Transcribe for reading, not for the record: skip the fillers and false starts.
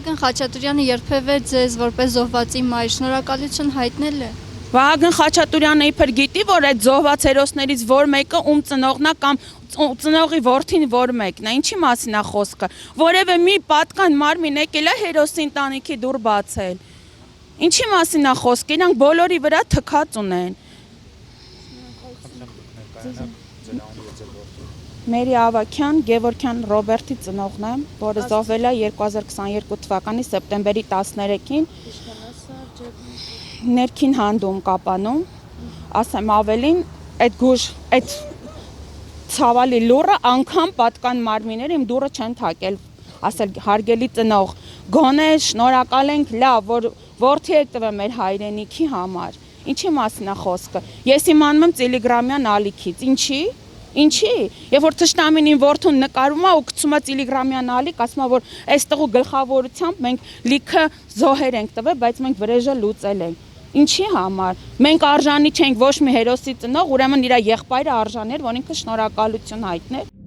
Վահագն Խաչատուրյանը երբևէ ձեզ որպես զոհվածի մայր շնորհակալություն հայտնել է։ Վահագն Խաչատուրյանը իբր գիտի, որ այդ զոհված հերոսներից որ մեկը ում ծնողն է կամ ծնողի որդին որ մեկն է, ինչի մասին է խոսքը, որևէ մի պատկան մարմին եկել է հերոսի ընտանիքի դուռ բացել։ Ինչի մասին է խոսքը, իրանք բոլորի վրա թքած ունեն։ Մերի Ավագյան, Գևորգյան Ռոբերտի ծնողն եմ, որը զոհվել է 2022 թվականի սեպտեմբերի 13-ին ներքին հանդում կապանում, ասեմ ավելին, այդ ցավալի լուրը անգամ պատկան մարմինները իմ դուռը չեն թակել, ասել հարգելի ծնող, գոնե շնորհակալ ենք, լավ, որ որդի եք տվել մեր հայրենիքի համար, ինչի մասին է խոսքը, ես իմանում եմ Տիլիգրամյան ալիքից, ինչի, երբ որ թշնամին իմ որդուն նկարում է ու գցում է Տիլիգրամյան ալիք, ասում է, որ այստեղու գլխավորությամբ մենք լիքը զոհեր ենք տվել, բայց մենք վրեժը լուծել ենք, ինչի համար, մենք արժանի չենք ոչ մի հերոսի ծնող, ուրեմն իր եղբայրը արժանի էր, որ ինքը շնորհակալություն հայտներ։